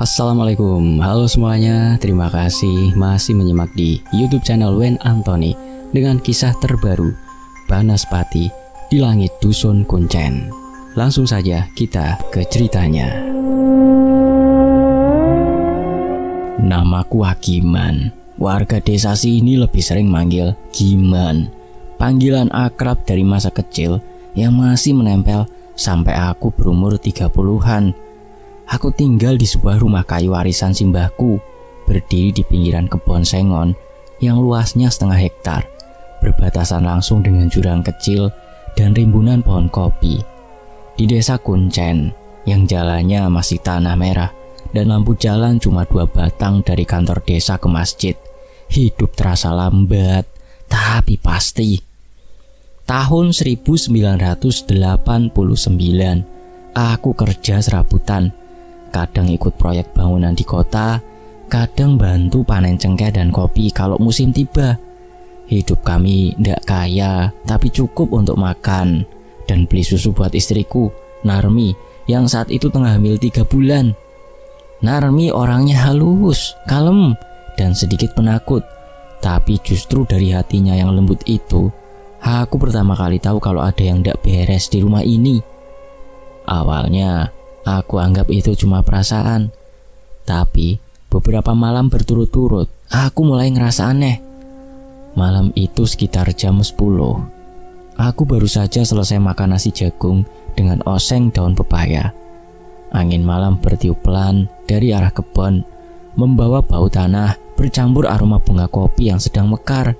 Assalamualaikum, halo semuanya. Terima kasih masih menyimak di YouTube channel Wen Antoni dengan kisah terbaru Banaspati di Langit Dusun Kuncen. Langsung saja kita ke ceritanya. Namaku Hakiman. Warga desa sini lebih sering manggil Giman. Panggilan akrab dari masa kecil yang masih menempel sampai aku berumur 30-an. Aku tinggal di sebuah rumah kayu warisan simbahku, berdiri di pinggiran kebun sengon yang luasnya setengah hektar, berbatasan langsung dengan jurang kecil dan rimbunan pohon kopi. Di desa Kuncen, yang jalannya masih tanah merah dan lampu jalan cuma 2 batang dari kantor desa ke masjid, hidup terasa lambat, tapi pasti. Tahun 1989, aku kerja serabutan. Kadang ikut proyek bangunan di kota, kadang bantu panen cengkeh dan kopi kalau musim tiba. Hidup kami tidak kaya, tapi cukup untuk makan dan beli susu buat istriku, Narmi, yang saat itu tengah hamil 3 bulan. Narmi orangnya halus, kalem, dan sedikit penakut. Tapi justru dari hatinya yang lembut itu, aku pertama kali tahu kalau ada yang tidak beres di rumah ini. Awalnya, aku anggap itu cuma perasaan. Tapi beberapa malam berturut-turut, aku mulai ngerasa aneh. Malam itu sekitar jam 10. Aku baru saja selesai makan nasi jagung dengan oseng daun pepaya. Angin malam bertiup pelan dari arah kebun, membawa bau tanah bercampur aroma bunga kopi yang sedang mekar.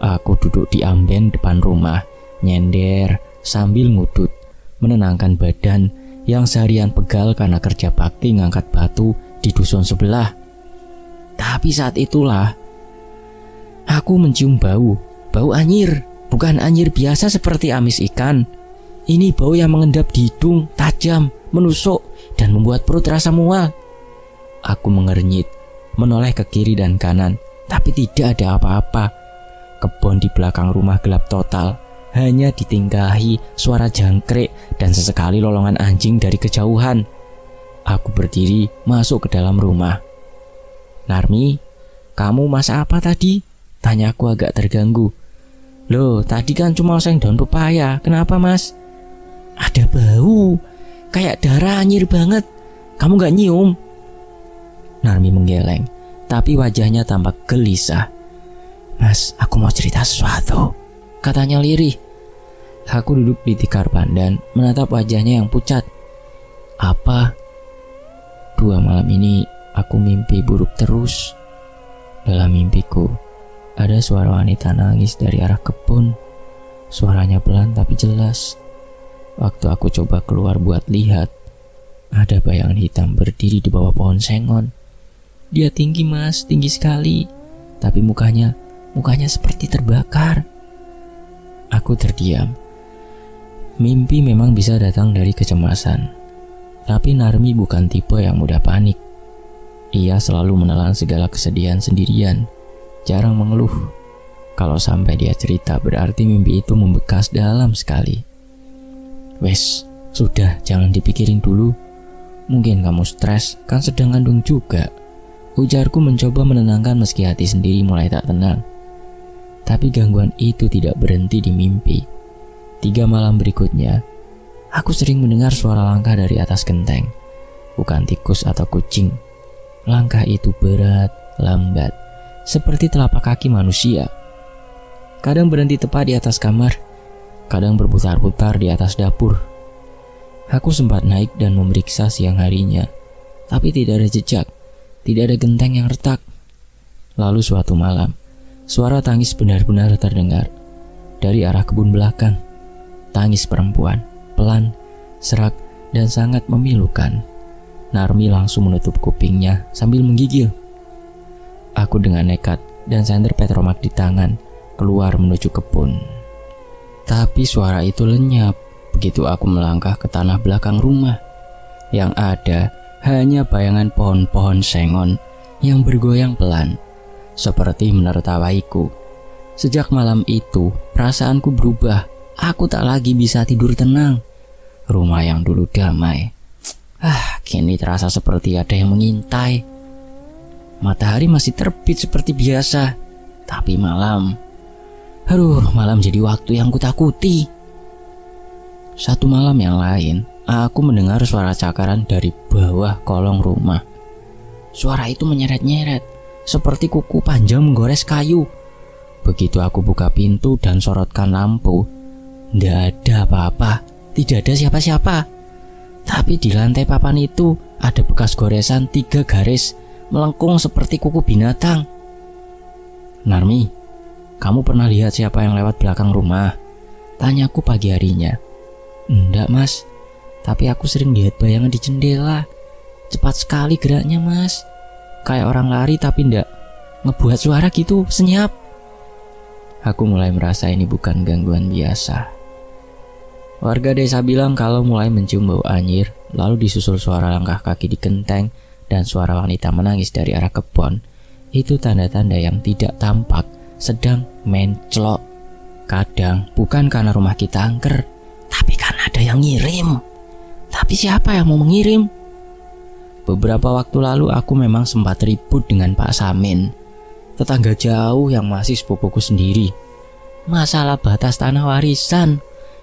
Aku duduk di amben depan rumah, nyender sambil ngudut, menenangkan badan yang seharian pegal karena kerja bakti ngangkat batu di dusun sebelah. Tapi saat itulah aku mencium bau anyir. Bukan anyir biasa seperti amis ikan. Ini bau yang mengendap di hidung, tajam, menusuk, dan membuat perut rasa mual. Aku mengernyit, menoleh ke kiri dan kanan, tapi tidak ada apa-apa. Kebun di belakang rumah gelap total. Hanya ditinggahi suara jangkrik dan sesekali lolongan anjing dari kejauhan. Aku berdiri masuk ke dalam rumah. Narmi, kamu masak apa tadi? Tanyaku agak terganggu. Loh, tadi kan cuma oseng daun pepaya. Kenapa, Mas? Ada bau, kayak darah anyir banget. Kamu gak nyium? Narmi menggeleng, tapi wajahnya tampak gelisah. Mas, aku mau cerita sesuatu, katanya lirih. Aku duduk di tikar pandan, menatap wajahnya yang pucat. Apa? 2 malam ini aku mimpi buruk terus. Dalam mimpiku, ada suara wanita nangis dari arah kebun. Suaranya pelan tapi jelas. Waktu aku coba keluar buat lihat, ada bayangan hitam berdiri di bawah pohon sengon. Dia tinggi, Mas, tinggi sekali. Tapi mukanya seperti terbakar. Aku terdiam. Mimpi memang bisa datang dari kecemasan. Tapi Narmi bukan tipe yang mudah panik. Ia selalu menelan segala kesedihan sendirian, jarang mengeluh. Kalau sampai dia cerita, berarti mimpi itu membekas dalam sekali. Wes, sudah, jangan dipikirin dulu. Mungkin kamu stres, kan sedang ngandung juga. Ujarku mencoba menenangkan meski hati sendiri mulai tak tenang. Tapi gangguan itu tidak berhenti di mimpi. 3 malam berikutnya, aku sering mendengar suara langkah dari atas genteng. Bukan tikus atau kucing. Langkah itu berat, lambat, seperti telapak kaki manusia. Kadang berhenti tepat di atas kamar, kadang berputar-putar di atas dapur. Aku sempat naik dan memeriksa siang harinya, tapi tidak ada jejak, tidak ada genteng yang retak. Lalu suatu malam, suara tangis benar-benar terdengar dari arah kebun belakang. Tangis perempuan, pelan, serak, dan sangat memilukan. Narmi langsung menutup kupingnya sambil menggigil. Aku dengan nekat dan senter petromak di tangan keluar menuju kebun. Tapi suara itu lenyap begitu aku melangkah ke tanah belakang rumah. Yang ada hanya bayangan pohon-pohon sengon yang bergoyang pelan, seperti menertawaiku. Sejak malam itu, perasaanku berubah. Aku tak lagi bisa tidur tenang. Rumah yang dulu damai Kini terasa seperti ada yang mengintai. Matahari masih terbit seperti biasa, tapi malam jadi waktu yang kutakuti. Satu malam yang lain, aku mendengar suara cakaran dari bawah kolong rumah. Suara itu menyeret-nyeret, seperti kuku panjang menggores kayu. Begitu aku buka pintu dan sorotkan lampu, tidak ada apa-apa, tidak ada siapa-siapa. Tapi di lantai papan itu ada bekas goresan 3 garis melengkung seperti kuku binatang. Narmi, kamu pernah lihat siapa yang lewat belakang rumah? Tanyaku pagi harinya. Enggak mas, tapi aku sering lihat bayangan di jendela. Cepat sekali geraknya mas, kayak orang lari tapi enggak ngebuat suara gitu, senyap. Aku mulai merasa ini bukan gangguan biasa. Warga desa bilang kalau mulai mencium bau anyir, lalu disusul suara langkah kaki di genteng dan suara wanita menangis dari arah kebun, itu tanda-tanda yang tidak tampak sedang menclok. Kadang bukan karena rumah kita angker, tapi karena ada yang ngirim. Tapi siapa yang mau mengirim? Beberapa waktu lalu aku memang sempat ribut dengan Pak Samin, tetangga jauh yang masih sepupuku sendiri. Masalah batas tanah warisan.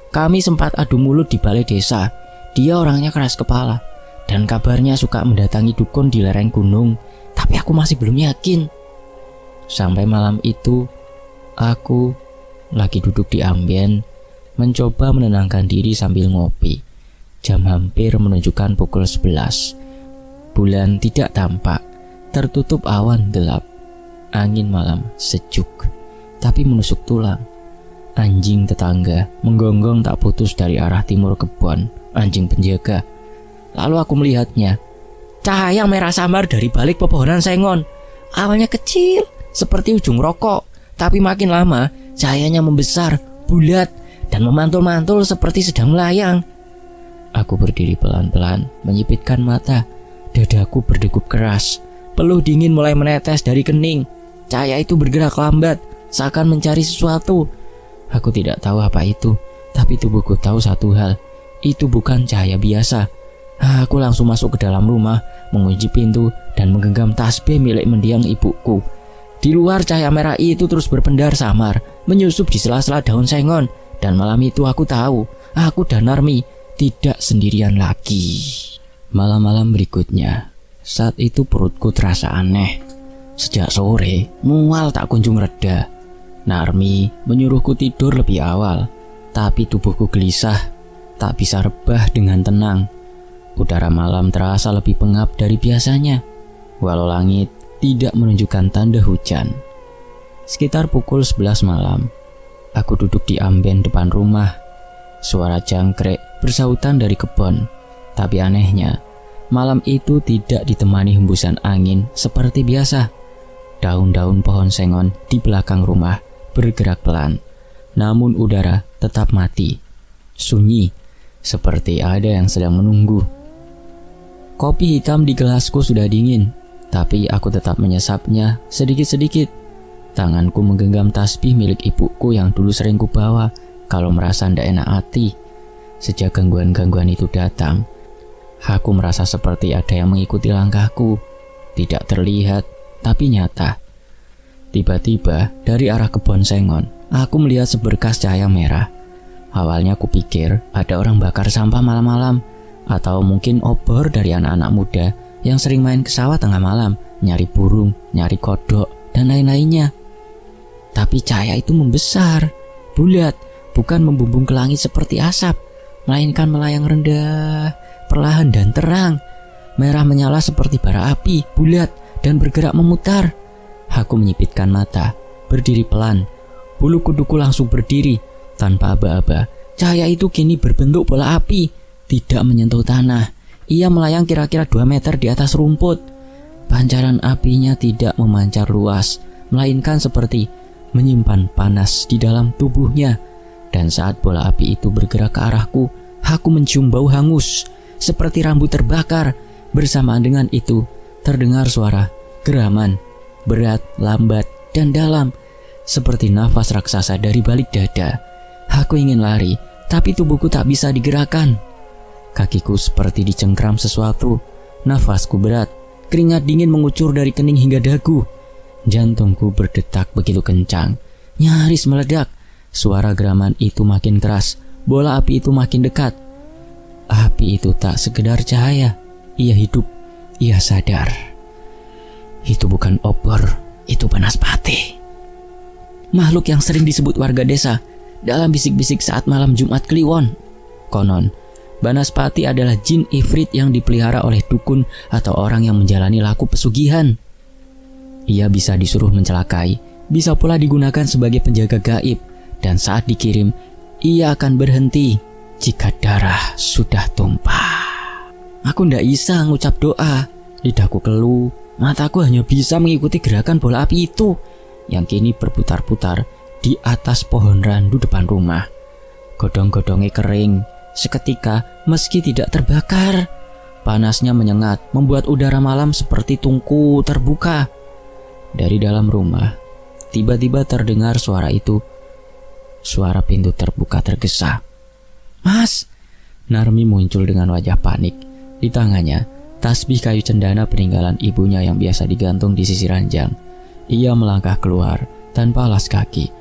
Kami sempat adu mulut di balai desa. Dia orangnya keras kepala dan kabarnya suka mendatangi dukun di lereng gunung, tapi aku masih belum yakin. Sampai malam itu, aku lagi duduk di amben, mencoba menenangkan diri sambil ngopi. Jam hampir menunjukkan pukul 11. Bulan tidak tampak, tertutup awan gelap. Angin malam sejuk, tapi menusuk tulang. Anjing tetangga menggonggong tak putus dari arah timur kebun, anjing penjaga. Lalu aku melihatnya, cahaya merah samar dari balik pepohonan sengon. Awalnya kecil, seperti ujung rokok, tapi makin lama cahayanya membesar, bulat, dan memantul-mantul seperti sedang melayang. Aku berdiri pelan-pelan, menyipitkan mata. Dadaku berdegup keras, peluh dingin mulai menetes dari kening. Cahaya itu bergerak lambat, seakan mencari sesuatu. Aku tidak tahu apa itu, tapi tubuhku tahu satu hal, itu bukan cahaya biasa. Aku langsung masuk ke dalam rumah, mengunci pintu, dan menggenggam tasbih milik mendiang ibuku. Di luar cahaya merah itu terus berpendar samar, menyusup di sela-sela daun sengon. Dan malam itu aku tahu, aku dan Narmi tidak sendirian lagi. Malam-malam berikutnya, saat itu perutku terasa aneh. Sejak sore, mual tak kunjung reda. Narmi menyuruhku tidur lebih awal, tapi tubuhku gelisah, tak bisa rebah dengan tenang. Udara malam terasa lebih pengap dari biasanya, walau langit tidak menunjukkan tanda hujan. Sekitar pukul 11 malam, aku duduk di amben depan rumah. Suara jangkrik bersautan dari kebun, tapi anehnya, malam itu tidak ditemani hembusan angin seperti biasa. Daun-daun pohon sengon di belakang rumah bergerak pelan, namun udara tetap mati, sunyi, seperti ada yang sedang menunggu. Kopi hitam di gelasku sudah dingin, tapi aku tetap menyesapnya sedikit-sedikit. Tanganku menggenggam tasbih milik ibuku yang dulu sering kubawa kalau merasa tidak enak hati. Sejak gangguan-gangguan itu datang, aku merasa seperti ada yang mengikuti langkahku, tidak terlihat, tapi nyata. Tiba-tiba dari arah kebun sengon, aku melihat seberkas cahaya merah. Awalnya aku pikir ada orang bakar sampah malam-malam, atau mungkin obor dari anak-anak muda yang sering main ke sawah tengah malam, nyari burung, nyari kodok, dan lain-lainnya. Tapi cahaya itu membesar, bulat, bukan membumbung ke langit seperti asap, melainkan melayang rendah, perlahan dan terang. Merah menyala seperti bara api, bulat, dan bergerak memutar. Aku menyipitkan mata, berdiri pelan. Bulu kuduku langsung berdiri, tanpa aba-aba. Cahaya itu kini berbentuk bola api, tidak menyentuh tanah. Ia melayang kira-kira 2 meter di atas rumput. Pancaran apinya tidak memancar luas, melainkan seperti menyimpan panas di dalam tubuhnya. Dan saat bola api itu bergerak ke arahku, aku mencium bau hangus, seperti rambut terbakar. Bersamaan dengan itu, terdengar suara geraman, berat, lambat, dan dalam, seperti nafas raksasa dari balik dada. Aku ingin lari, tapi tubuhku tak bisa digerakkan. Kakiku seperti dicengkram sesuatu. Nafasku berat. Keringat dingin mengucur dari kening hingga dagu. Jantungku berdetak begitu kencang, nyaris meledak. Suara geraman itu makin keras. Bola api itu makin dekat. Api itu tak sekedar cahaya. Ia hidup. Ia sadar. Itu bukan obor. Itu Banaspati. Makhluk yang sering disebut warga desa dalam bisik-bisik saat malam Jumat Kliwon. Konon, Banaspati adalah jin ifrit yang dipelihara oleh dukun atau orang yang menjalani laku pesugihan. Ia bisa disuruh mencelakai, bisa pula digunakan sebagai penjaga gaib, dan saat dikirim, ia akan berhenti jika darah sudah tumpah. Aku ndak bisa ngucap doa, lidahku keluh, mataku hanya bisa mengikuti gerakan bola api itu yang kini berputar-putar di atas pohon randu depan rumah. Godong-godongnya kering. Seketika, meski tidak terbakar, panasnya menyengat, membuat udara malam seperti tungku terbuka. Dari dalam rumah, tiba-tiba terdengar suara itu. Suara pintu terbuka tergesa. "Mas!" Narmi muncul dengan wajah panik. Di tangannya, tasbih kayu cendana peninggalan ibunya yang biasa digantung di sisi ranjang. Ia melangkah keluar tanpa alas kaki.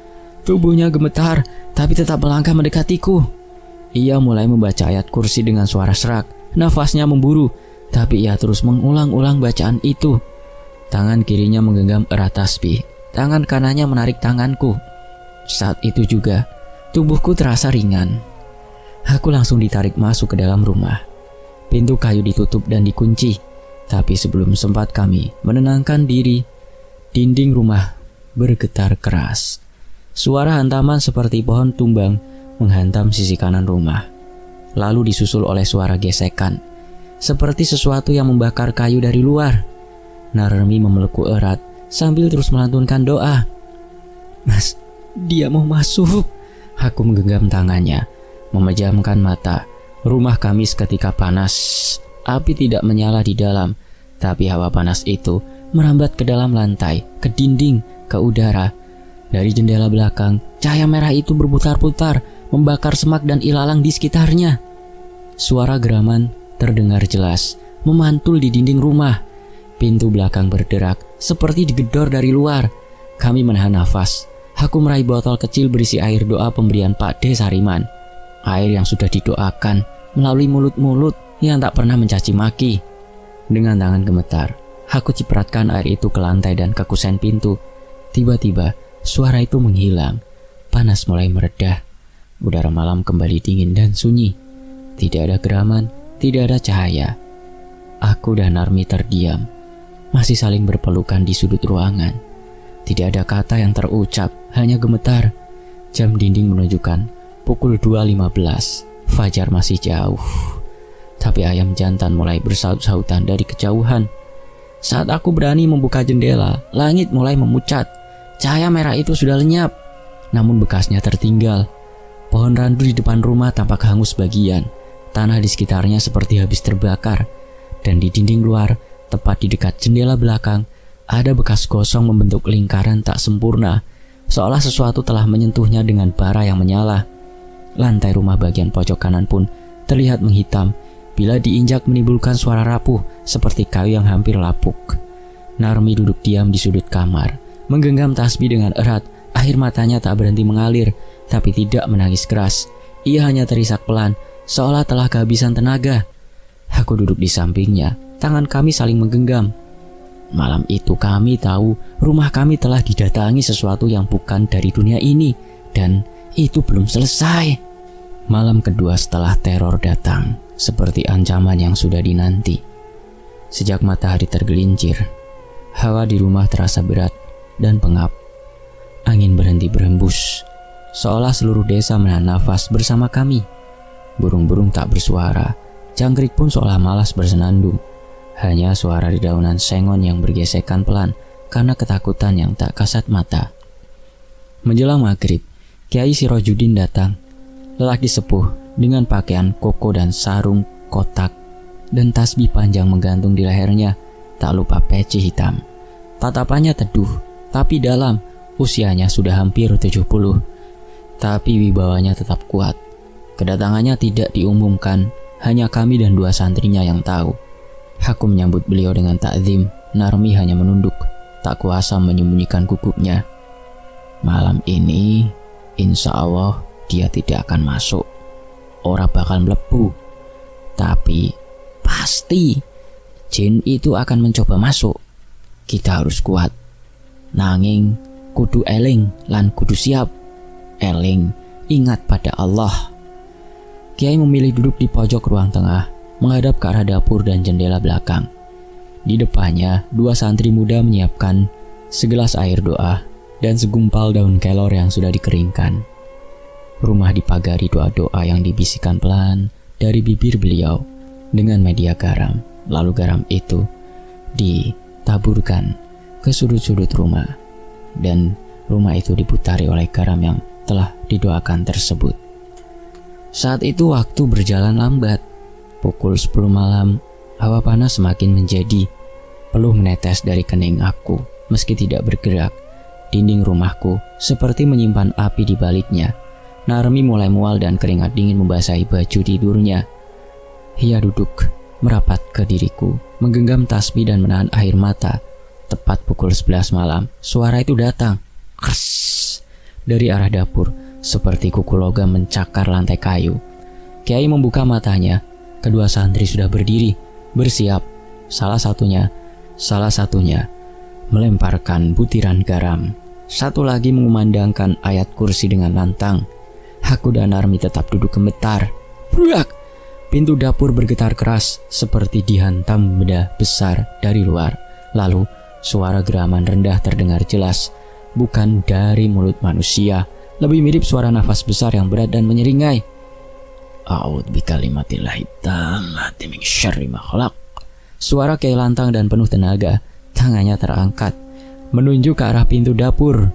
Tubuhnya gemetar, tapi tetap melangkah mendekatiku. Ia mulai membaca ayat kursi dengan suara serak. Nafasnya memburu, tapi ia terus mengulang-ulang bacaan itu. Tangan kirinya menggenggam erat tasbih, tangan kanannya menarik tanganku. Saat itu juga, tubuhku terasa ringan. Aku langsung ditarik masuk ke dalam rumah. Pintu kayu ditutup dan dikunci. Tapi sebelum sempat kami menenangkan diri, dinding rumah bergetar keras. Suara hantaman seperti pohon tumbang menghantam sisi kanan rumah, lalu disusul oleh suara gesekan, seperti sesuatu yang membakar kayu dari luar. Narmi memelukku erat sambil terus melantunkan doa. "Mas, dia mau masuk." Aku menggenggam tangannya, memejamkan mata. Rumah kami seketika panas. Api tidak menyala di dalam, tapi hawa panas itu merambat ke dalam lantai, ke dinding, ke udara. Dari jendela belakang, cahaya merah itu berputar-putar, membakar semak dan ilalang di sekitarnya. Suara geraman terdengar jelas, memantul di dinding rumah. Pintu belakang berderak, seperti digedor dari luar. Kami menahan nafas. Aku meraih botol kecil berisi air doa pemberian Pak D. Sariman. Air yang sudah didoakan melalui mulut-mulut yang tak pernah mencaci maki. Dengan tangan gemetar, aku cipratkan air itu ke lantai dan ke kusen pintu. Tiba-tiba, suara itu menghilang. Panas mulai meredah. Udara malam kembali dingin dan sunyi. Tidak ada geraman, tidak ada cahaya. Aku dan Narmi terdiam, masih saling berpelukan di sudut ruangan. Tidak ada kata yang terucap, hanya gemetar. Jam dinding menunjukkan pukul 2.15. Fajar masih jauh. Tapi ayam jantan mulai bersaut-sautan dari kejauhan. Saat aku berani membuka jendela, langit mulai memucat. Cahaya merah itu sudah lenyap, namun bekasnya tertinggal. Pohon randu di depan rumah tampak hangus bagian. Tanah di sekitarnya seperti habis terbakar. Dan di dinding luar, tepat di dekat jendela belakang, ada bekas gosong membentuk lingkaran tak sempurna, seolah sesuatu telah menyentuhnya dengan bara yang menyala. Lantai rumah bagian pojok kanan pun terlihat menghitam bila diinjak, menimbulkan suara rapuh seperti kayu yang hampir lapuk. Narmi duduk diam di sudut kamar, menggenggam tasbih dengan erat. Air matanya tak berhenti mengalir, tapi tidak menangis keras. Ia hanya terisak pelan, seolah telah kehabisan tenaga. Aku duduk di sampingnya, tangan kami saling menggenggam. Malam itu kami tahu rumah kami telah didatangi sesuatu yang bukan dari dunia ini, dan itu belum selesai. Malam kedua setelah teror datang, seperti ancaman yang sudah dinanti. Sejak matahari tergelincir, hawa di rumah terasa berat dan pengap. Angin berhenti berhembus, seolah seluruh desa menahan nafas bersama kami. Burung-burung tak bersuara, jangkrik pun seolah malas bersenandung. Hanya suara dedaunan sengon yang bergesekan pelan karena ketakutan yang tak kasat mata. Menjelang maghrib, Kiai Sirojudin datang. Lelaki sepuh dengan pakaian koko dan sarung kotak dan tasbih panjang menggantung di lehernya, tak lupa peci hitam. Tatapannya teduh tapi dalam. Usianya sudah hampir 70, tapi wibawanya tetap kuat. Kedatangannya tidak diumumkan, hanya kami dan 2 santrinya yang tahu. Aku menyambut beliau dengan takzim. Narmi hanya menunduk, tak kuasa menyembunyikan gugupnya. Malam ini, insya Allah dia tidak akan masuk. Ora bakal mlebu. Tapi pasti jin itu akan mencoba masuk. Kita harus kuat. Nanging kudu eling lan kudu siap. Eling, ingat pada Allah. Kiai memilih duduk di pojok ruang tengah, menghadap ke arah dapur dan jendela belakang. Di depannya, 2 santri muda menyiapkan segelas air doa dan segumpal daun kelor yang sudah dikeringkan. Rumah dipagari doa-doa yang dibisikkan pelan dari bibir beliau dengan media garam. Lalu garam itu ditaburkan ke sudut-sudut rumah, dan rumah itu diputari oleh garam yang telah didoakan tersebut. Saat itu waktu berjalan lambat. Pukul 10 malam, hawa panas semakin menjadi. Peluh menetes dari kening aku meski tidak bergerak. Dinding rumahku seperti menyimpan api di baliknya. Narmi mulai mual dan keringat dingin membasahi baju tidurnya. Ia duduk merapat ke diriku, menggenggam tasbih dan menahan air mata. Tepat pukul 11 malam, suara itu datang. Kers! Dari arah dapur, seperti kuku logam mencakar lantai kayu. Kiai membuka matanya. Kedua santri sudah berdiri, bersiap. Salah satunya melemparkan butiran garam. Satu lagi mengumandangkan ayat kursi dengan lantang. Aku dan Narmi tetap duduk gemetar. Bruak! Pintu dapur bergetar keras, seperti dihantam benda besar dari luar. Lalu, suara geraman rendah terdengar jelas. Bukan dari mulut manusia, lebih mirip suara nafas besar yang berat dan menyeringai. A'udzu bikalimatillahi tammati min syarri ma khalaq. Suara Kiai lantang dan penuh tenaga. Tangannya terangkat menunjuk ke arah pintu dapur.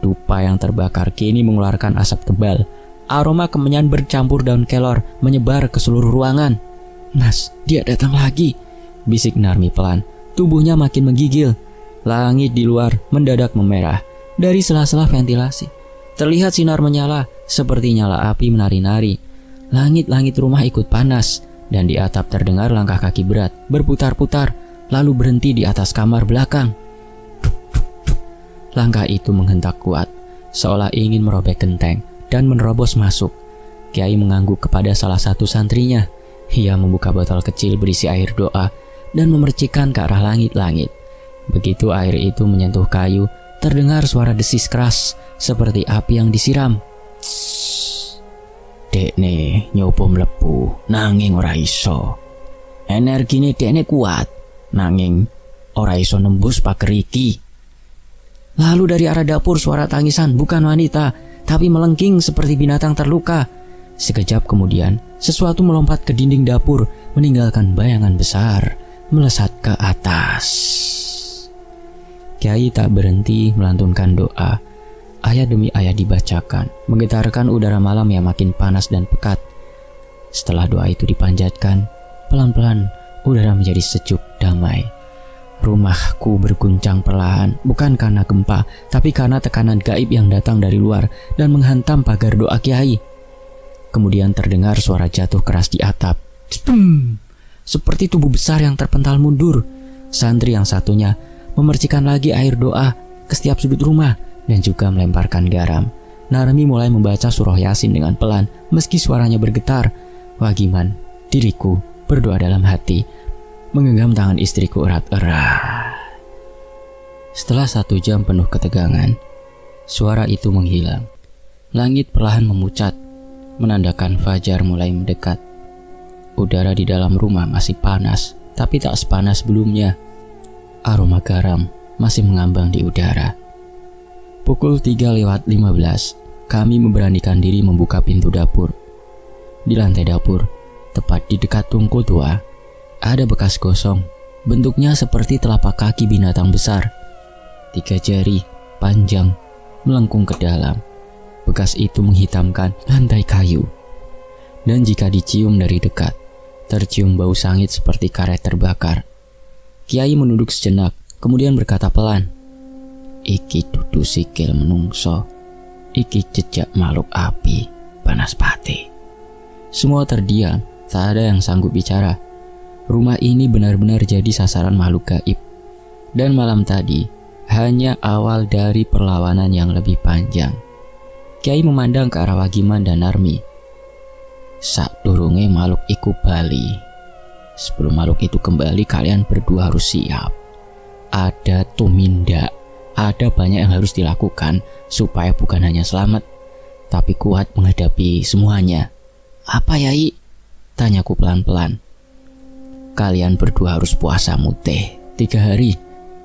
Dupa yang terbakar kini mengeluarkan asap tebal. Aroma kemenyan bercampur daun kelor menyebar ke seluruh ruangan. Mas, dia datang lagi, bisik Narmi pelan. Tubuhnya makin menggigil. Langit di luar mendadak memerah. Dari sela-sela ventilasi terlihat sinar menyala seperti nyala api menari-nari. Langit-langit rumah ikut panas, dan di atap terdengar langkah kaki berat berputar-putar, lalu berhenti di atas kamar belakang. Langkah itu menghentak kuat, seolah ingin merobek genteng dan menerobos masuk. Kiai mengangguk kepada salah satu santrinya. Ia membuka botol kecil berisi air doa dan memercikkan ke arah langit-langit. Begitu air itu menyentuh kayu, terdengar suara desis keras seperti api yang disiram. Dekne nyoba mlebu nanging ora iso. Energine dekne kuat nanging ora iso nembus pager iki. Lalu dari arah dapur suara tangisan, bukan wanita, tapi melengking seperti binatang terluka. Sekejap kemudian, sesuatu melompat ke dinding dapur, meninggalkan bayangan besar melesat ke atas. Kiai tak berhenti melantunkan doa. Ayat demi ayat dibacakan, menggetarkan udara malam yang makin panas dan pekat. Setelah doa itu dipanjatkan, pelan-pelan udara menjadi sejuk damai. Rumahku berguncang perlahan, bukan karena gempa, tapi karena tekanan gaib yang datang dari luar dan menghantam pagar doa Kiai. Kemudian terdengar suara jatuh keras di atap. Spum! Seperti tubuh besar yang terpental mundur. Santri yang satunya memercikan lagi air doa ke setiap sudut rumah dan juga melemparkan garam. Narmi mulai membaca surah Yasin dengan pelan, meski suaranya bergetar. Wagiman, diriku berdoa dalam hati, menggenggam tangan istriku erat-erat. Setelah 1 jam penuh ketegangan, suara itu menghilang. Langit perlahan memucat, menandakan fajar mulai mendekat. Udara di dalam rumah masih panas, tapi tak sepanas sebelumnya. Aroma garam masih mengambang di udara. Pukul 3:15, kami memberanikan diri membuka pintu dapur. Di lantai dapur, tepat di dekat tungku tua, ada bekas gosong. Bentuknya seperti telapak kaki binatang besar. 3 jari panjang melengkung ke dalam. Bekas itu menghitamkan lantai kayu. Dan jika dicium dari dekat, tercium bau sangit seperti karet terbakar. Kiai menunduk sejenak, kemudian berkata pelan, "Iki dudu sikil menungso, iki jejak makhluk api, panas pati." Semua terdiam, tak ada yang sanggup bicara. Rumah ini benar-benar jadi sasaran makhluk gaib. Dan malam tadi hanya awal dari perlawanan yang lebih panjang. Kiai memandang ke arah Wagiman dan Narmi. Sak durunge makhluk iku bali. Sebelum makhluk itu kembali, kalian berdua harus siap. Ada tumindak, ada banyak yang harus dilakukan supaya bukan hanya selamat, tapi kuat menghadapi semuanya. Apa Yai? Tanyaku pelan-pelan. Kalian berdua harus puasa mutih 3 hari.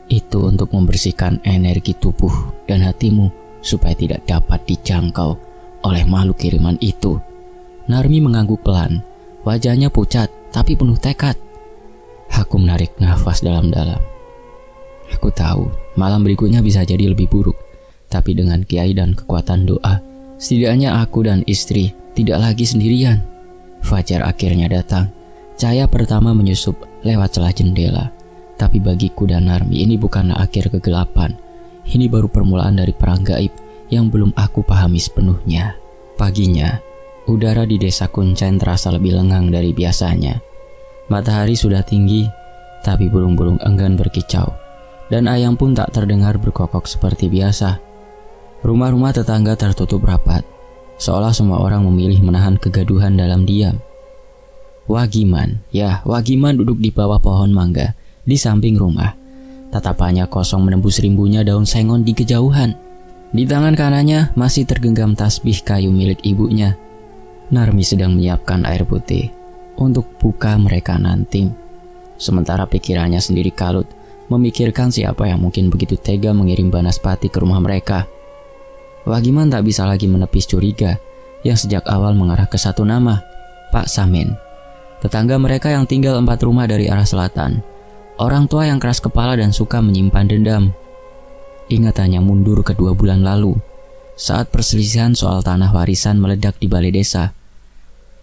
Itu untuk membersihkan energi tubuh dan hatimu supaya tidak dapat dijangkau oleh makhluk kiriman itu. Narmi mengangguk pelan, wajahnya pucat tapi penuh tekad. Aku menarik nafas dalam-dalam. Aku tahu malam berikutnya bisa jadi lebih buruk, tapi dengan kiai dan kekuatan doa, setidaknya aku dan istri tidak lagi sendirian. Fajar akhirnya datang. Cahaya pertama menyusup lewat celah jendela. Tapi bagiku dan Narmi ini bukanlah akhir kegelapan. Ini baru permulaan dari perang gaib yang belum aku pahami sepenuhnya. Paginya, udara di desa Kuncen terasa lebih lengang dari biasanya. Matahari sudah tinggi, tapi burung-burung enggan berkicau. Dan ayam pun tak terdengar berkokok seperti biasa. Rumah-rumah tetangga tertutup rapat, seolah semua orang memilih menahan kegaduhan dalam diam. Wagiman duduk di bawah pohon mangga di samping rumah. Tatapannya kosong menembus rimbunya daun sengon di kejauhan. Di tangan kanannya masih tergenggam tasbih kayu milik ibunya. Narmi sedang menyiapkan air putih untuk buka mereka nanti. Sementara pikirannya sendiri kalut, memikirkan siapa yang mungkin begitu tega mengirim Banaspati ke rumah mereka. Wagiman tak bisa lagi menepis curiga yang sejak awal mengarah ke satu nama, Pak Samin. Tetangga mereka yang tinggal 4 rumah dari arah selatan. Orang tua yang keras kepala dan suka menyimpan dendam. Ingatannya mundur ke 2 bulan lalu, saat perselisihan soal tanah warisan meledak di balai desa.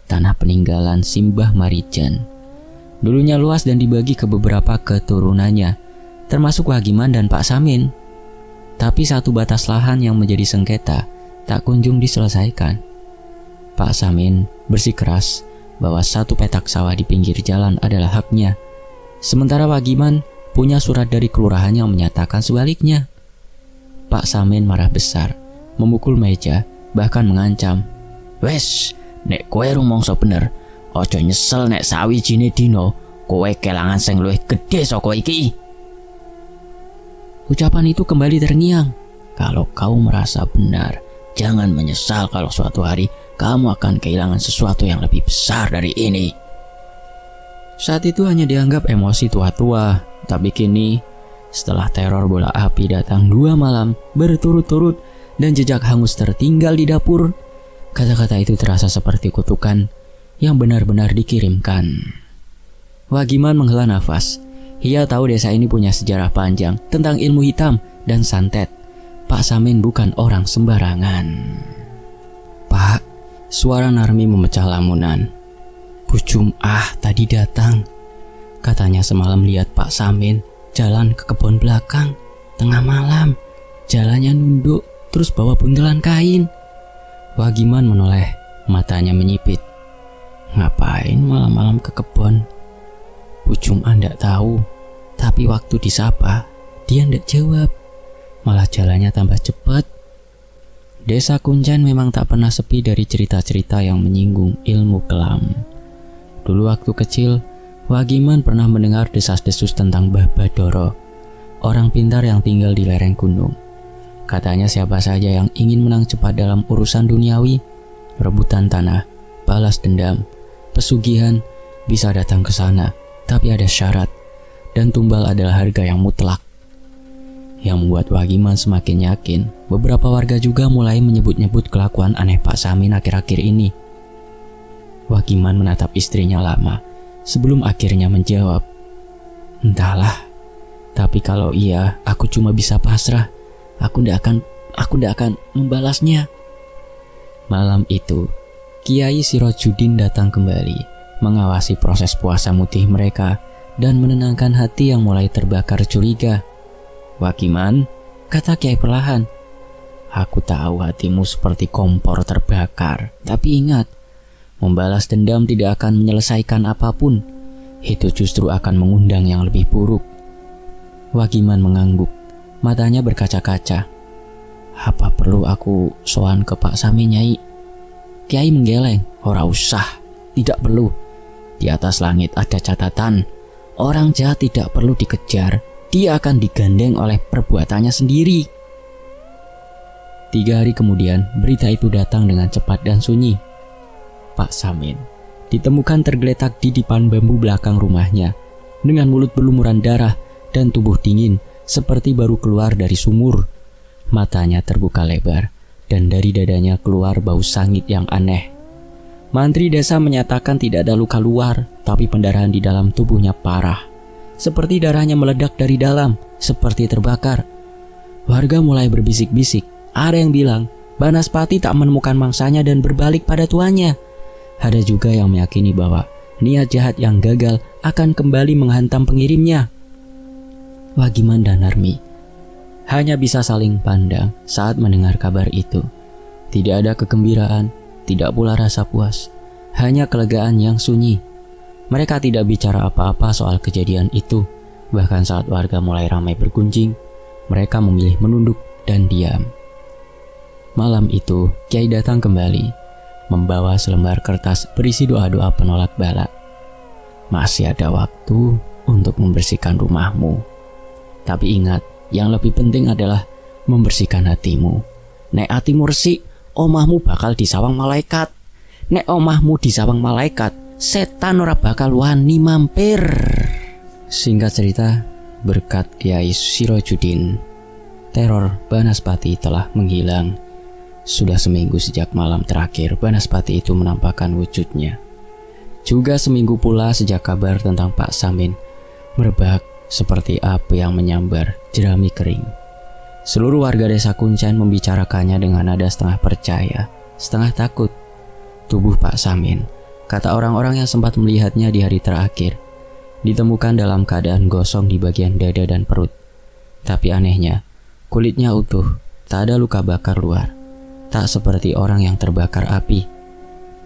Tanah peninggalan Simbah Marijan. Dulunya luas dan dibagi ke beberapa keturunannya, termasuk Wagiman dan Pak Samin. Tapi satu batas lahan yang menjadi sengketa tak kunjung diselesaikan. Pak Samin bersikeras bahwa satu petak sawah di pinggir jalan adalah haknya. Sementara Wagiman punya surat dari kelurahan yang menyatakan sebaliknya. Pak Samin marah besar, memukul meja, bahkan mengancam. Wes, nek kowe rumangsa bener, aja nyesel nek sawijine dina kowe kelangan sing luwih gedhe saka iki. Ucapan itu kembali terngiang. Kalau kau merasa benar, jangan menyesal kalau suatu hari kamu akan kehilangan sesuatu yang lebih besar dari ini. Saat itu hanya dianggap emosi tua-tua, tapi kini setelah teror bola api datang 2 malam berturut-turut dan jejak hangus tertinggal di dapur, kata-kata itu terasa seperti kutukan yang benar-benar dikirimkan. Wagiman menghela nafas. Ia tahu desa ini punya sejarah panjang tentang ilmu hitam dan santet. Pak Samin bukan orang sembarangan. Pak, suara Narmi memecah lamunan. Bu Jum'ah tadi datang. Katanya semalam lihat Pak Samin jalan ke kebun belakang. Tengah malam, jalannya nunduk terus bawa buntelan kain. Wagiman menoleh, matanya menyipit. Ngapain malam-malam ke kebun? Bu Jum'ah ndak tahu, tapi waktu disapa, dia ndak jawab. Malah jalannya tambah cepat. Desa Kuncen memang tak pernah sepi dari cerita-cerita yang menyinggung ilmu kelam. Dulu waktu kecil, Wagiman pernah mendengar desas-desus tentang Mbah Badoro, orang pintar yang tinggal di lereng gunung. Katanya siapa saja yang ingin menang cepat dalam urusan duniawi, rebutan tanah, balas dendam, pesugihan, bisa datang ke sana, tapi ada syarat, dan tumbal adalah harga yang mutlak. Yang membuat Wagiman semakin yakin, beberapa warga juga mulai menyebut-nyebut kelakuan aneh Pak Samin akhir-akhir ini. Wagiman menatap istrinya lama, sebelum akhirnya menjawab, entahlah, tapi kalau iya, aku cuma bisa pasrah. Aku ndak akan membalasnya. Malam itu, Kiai Sirojudin datang kembali, mengawasi proses puasa mutih mereka dan menenangkan hati yang mulai terbakar curiga. Wagiman, kata Kiai perlahan, aku tahu hatimu seperti kompor terbakar, tapi ingat, Membalas dendam tidak akan menyelesaikan apapun. Itu justru akan mengundang yang lebih buruk. Wagiman mengangguk, matanya berkaca-kaca. Apa perlu aku sowan ke Pak Samin, Nyai? Kiai menggeleng. Ora usah, tidak perlu. Di atas langit ada catatan. Orang jahat tidak perlu dikejar. Dia akan digandeng oleh perbuatannya sendiri. 3 hari kemudian, berita itu datang dengan cepat dan sunyi. Pak Samin ditemukan tergeletak di dipan bambu belakang rumahnya dengan mulut berlumuran darah dan tubuh dingin seperti baru keluar dari sumur. Matanya terbuka lebar dan dari dadanya keluar bau sangit yang aneh. Mantri desa menyatakan tidak ada luka luar, tapi pendarahan di dalam tubuhnya parah. Seperti darahnya meledak dari dalam, seperti terbakar. Warga mulai berbisik-bisik. Ada yang bilang, Banaspati tak menemukan mangsanya dan berbalik pada tuannya. Ada juga yang meyakini bahwa niat jahat yang gagal akan kembali menghantam pengirimnya. Wagiman dan Narmi hanya bisa saling pandang saat mendengar kabar itu. Tidak ada kegembiraan, tidak pula rasa puas, hanya kelegaan yang sunyi. Mereka tidak bicara apa-apa soal kejadian itu. Bahkan saat warga mulai ramai bergunjing, mereka memilih menunduk dan diam. Malam itu, Kiai datang kembali, membawa selembar kertas berisi doa-doa penolak bala. Masih ada waktu untuk membersihkan rumahmu. Tapi ingat, yang lebih penting adalah membersihkan hatimu. Nek hatimu resik, omahmu bakal disawang malaikat. Nek omahmu disawang malaikat, setan ora bakal wani mampir. Singkat cerita, berkat Kiai Sirojudin, teror Banaspati telah menghilang. Sudah seminggu sejak malam terakhir Banaspati itu menampakkan wujudnya. Juga seminggu pula sejak kabar tentang Pak Samin merebak seperti api yang menyambar jerami kering. Seluruh warga desa Kuncen membicarakannya dengan nada setengah percaya, setengah takut. Tubuh Pak Samin, kata orang-orang yang sempat melihatnya di hari terakhir, ditemukan dalam keadaan gosong di bagian dada dan perut. Tapi anehnya, kulitnya utuh, tak ada luka bakar luar. Tak seperti orang yang terbakar api.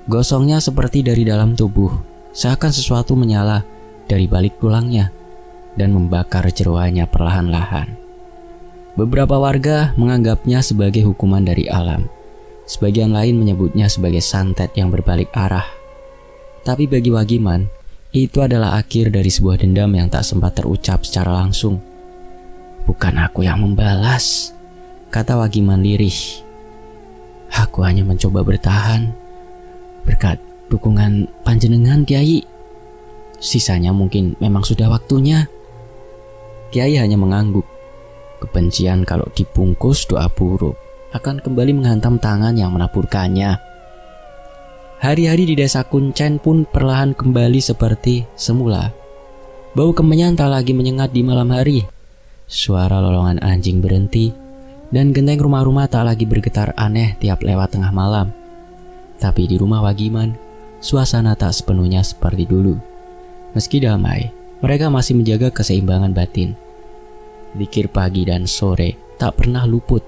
Gosongnya seperti dari dalam tubuh, seakan sesuatu menyala dari balik tulangnya dan membakar jeroannya perlahan-lahan. Beberapa warga menganggapnya sebagai hukuman dari alam. Sebagian lain menyebutnya sebagai santet yang berbalik arah. Tapi bagi Wagiman, itu adalah akhir dari sebuah dendam yang tak sempat terucap secara langsung. Bukan aku yang membalas, kata Wagiman lirih. Aku hanya mencoba bertahan berkat dukungan panjenengan, Kiai. Sisanya mungkin memang sudah waktunya. Kiai hanya mengangguk. Kebencian kalau dibungkus doa buruk akan kembali menghantam tangan yang menaburkannya. Hari-hari di desa Kuncen pun perlahan kembali seperti semula. Bau kemenyan tak lagi menyengat di malam hari. Suara lolongan anjing berhenti dan genteng rumah-rumah tak lagi bergetar aneh tiap lewat tengah malam. Tapi di rumah Wagiman, suasana tak sepenuhnya seperti dulu. Meski damai, mereka masih menjaga keseimbangan batin. Zikir pagi dan sore tak pernah luput.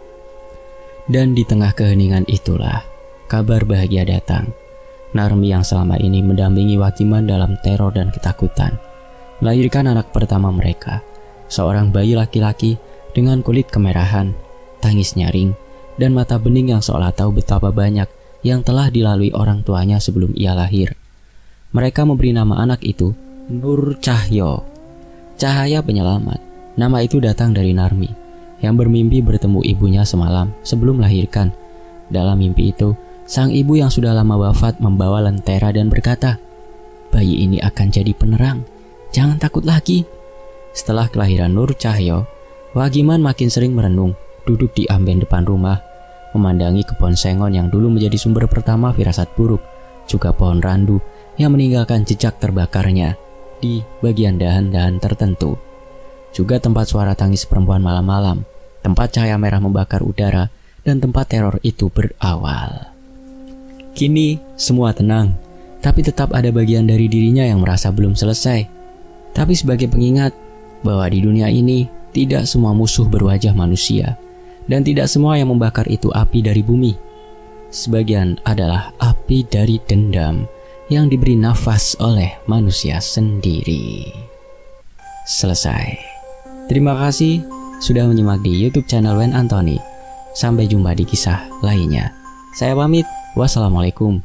Dan di tengah keheningan itulah, kabar bahagia datang. Narmi yang selama ini mendampingi Wagiman dalam teror dan ketakutan, melahirkan anak pertama mereka, seorang bayi laki-laki dengan kulit kemerahan, tangis nyaring, dan mata bening yang seolah tahu betapa banyak yang telah dilalui orang tuanya sebelum ia lahir. Mereka memberi nama anak itu Nur Cahyo, cahaya penyelamat. Nama itu datang dari Narmi yang bermimpi bertemu ibunya semalam sebelum melahirkan. Dalam mimpi itu, sang ibu yang sudah lama wafat membawa lentera dan berkata, "Bayi ini akan jadi penerang, jangan takut lagi." Setelah kelahiran Nur Cahyo, Wagiman makin sering merenung, duduk di amben depan rumah, memandangi kebun sengon yang dulu menjadi sumber pertama firasat buruk, juga pohon randu yang meninggalkan jejak terbakarnya di bagian dahan-dahan tertentu. Juga tempat suara tangis perempuan malam-malam, tempat cahaya merah membakar udara, dan tempat teror itu berawal. Kini semua tenang, tapi tetap ada bagian dari dirinya yang merasa belum selesai. Tapi sebagai pengingat bahwa di dunia ini tidak semua musuh berwajah manusia, dan tidak semua yang membakar itu api dari bumi. Sebagian adalah api dari dendam yang diberi nafas oleh manusia sendiri. Selesai. Terima kasih sudah menyimak di YouTube channel Wen Anthony. Sampai jumpa di kisah lainnya. Saya pamit. Wassalamualaikum